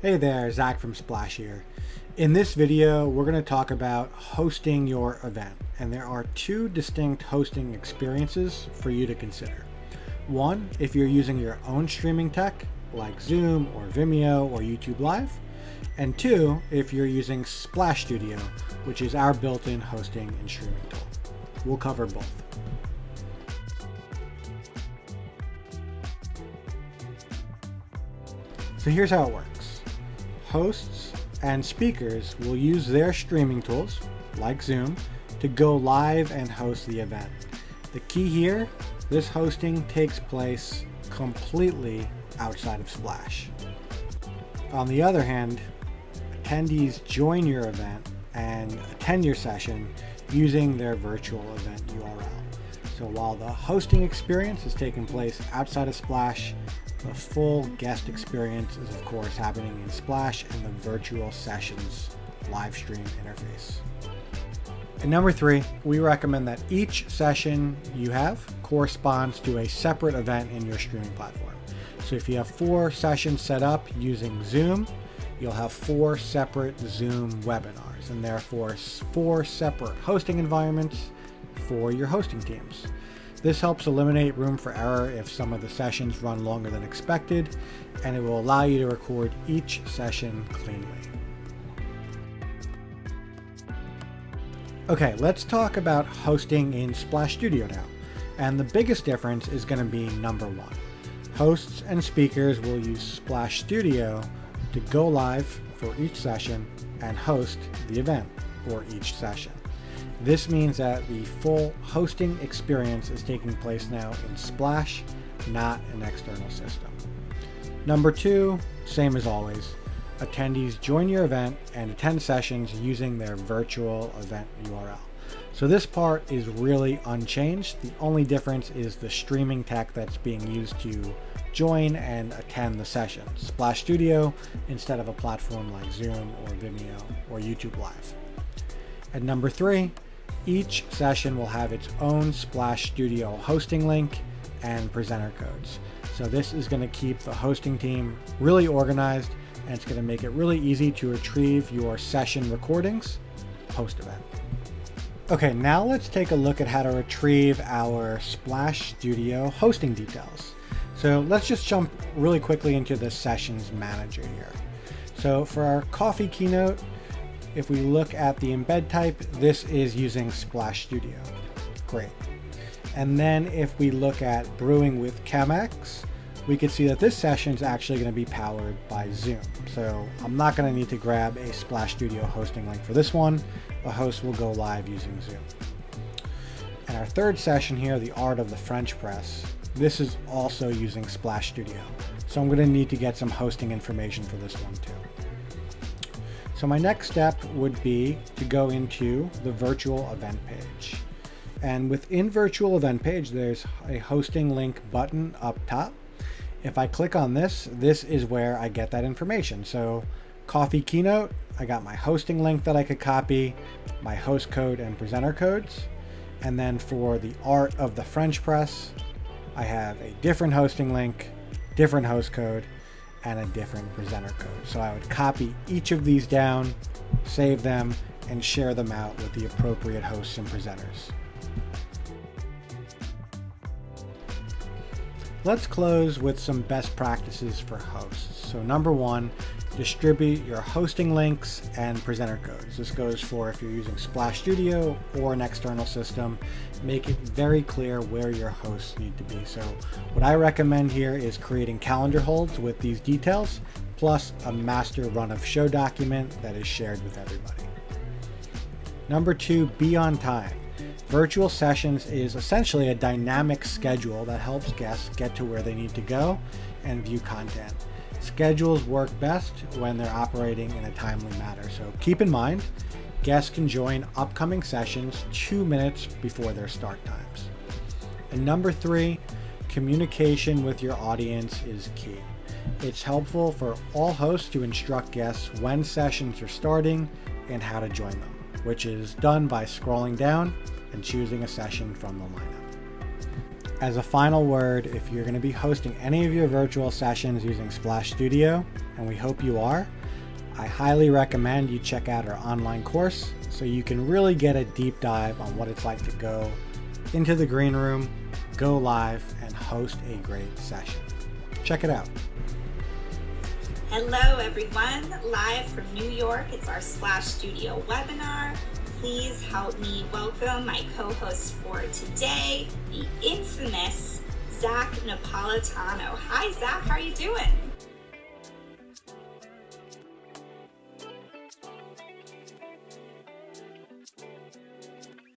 Hey there, Zach from Splash here. In this video, we're going to talk about hosting your event, and there are two distinct hosting experiences for you to consider. One, if you're using your own streaming tech, like Zoom or Vimeo or YouTube Live, and two, if you're using Splash Studio, which is our built-in hosting and streaming tool. We'll cover both. So here's how it works. Hosts and speakers will use their streaming tools, like Zoom, to go live and host the event. The key here, this hosting takes place completely outside of Splash. On the other hand, attendees join your event and attend your session using their virtual event URL. So while the hosting experience is taking place outside of Splash, the full guest experience is of course happening in Splash and the virtual sessions live stream interface. And number three, we recommend that each session you have corresponds to a separate event in your streaming platform. So if you have 4 sessions set up using Zoom, you'll have 4 separate Zoom webinars and therefore 4 separate hosting environments for your hosting teams. This helps eliminate room for error if some of the sessions run longer than expected, and it will allow you to record each session cleanly. Okay, let's talk about hosting in Splash Studio now. And the biggest difference is going to be number 1. Hosts and speakers will use Splash Studio to go live for each session and host the event for each session. This means that the full hosting experience is taking place now in Splash, not an external system. Number 2, same as always. Attendees join your event and attend sessions using their virtual event URL. So this part is really unchanged. The only difference is the streaming tech that's being used to join and attend the session. Splash Studio instead of a platform like Zoom or Vimeo or YouTube Live. And number 3, each session will have its own Splash Studio hosting link and presenter codes. So this is going to keep the hosting team really organized, and it's going to make it really easy to retrieve your session recordings post-event. Okay, now let's take a look at how to retrieve our Splash Studio hosting details. So let's just jump really quickly into the sessions manager here. So for our coffee keynote, if we look at the embed type, this is using Splash Studio. Great. And then if we look at brewing with Chemex, we can see that this session is actually going to be powered by Zoom. So I'm not going to need to grab a Splash Studio hosting link for this one. The host will go live using Zoom. And our third session here, the art of the French press, this is also using Splash Studio. So I'm going to need to get some hosting information for this one too. So my next step would be to go into the virtual event page. And within virtual event page, there's a hosting link button up top. If I click on this, this is where I get that information. So coffee keynote, I got my hosting link that I could copy, my host code and presenter codes. And then for the art of the French press, I have a different hosting link, different host code, and a different presenter code. So I would copy each of these down, save them, and share them out with the appropriate hosts and presenters. Let's close with some best practices for hosts. So number 1, distribute your hosting links and presenter codes. This goes for if you're using Splash Studio or an external system. Make it very clear where your hosts need to be. So what I recommend here is creating calendar holds with these details, plus a master run of show document that is shared with everybody. Number 2, be on time. Virtual sessions is essentially a dynamic schedule that helps guests get to where they need to go and view content. Schedules work best when they're operating in a timely manner. So keep in mind, guests can join upcoming sessions 2 minutes before their start times. And number 3, communication with your audience is key. It's helpful for all hosts to instruct guests when sessions are starting and how to join them, which is done by scrolling down and choosing a session from the lineup. As a final word, if you're going to be hosting any of your virtual sessions using Splash Studio, and we hope you are, I highly recommend you check out our online course so you can really get a deep dive on what it's like to go into the green room, go live, and host a great session. Check it out. Hello everyone, live from New York. It's our Splash Studio webinar. Please help me welcome my co-host for today, the infamous Zach Napolitano. Hi Zach, how are you doing?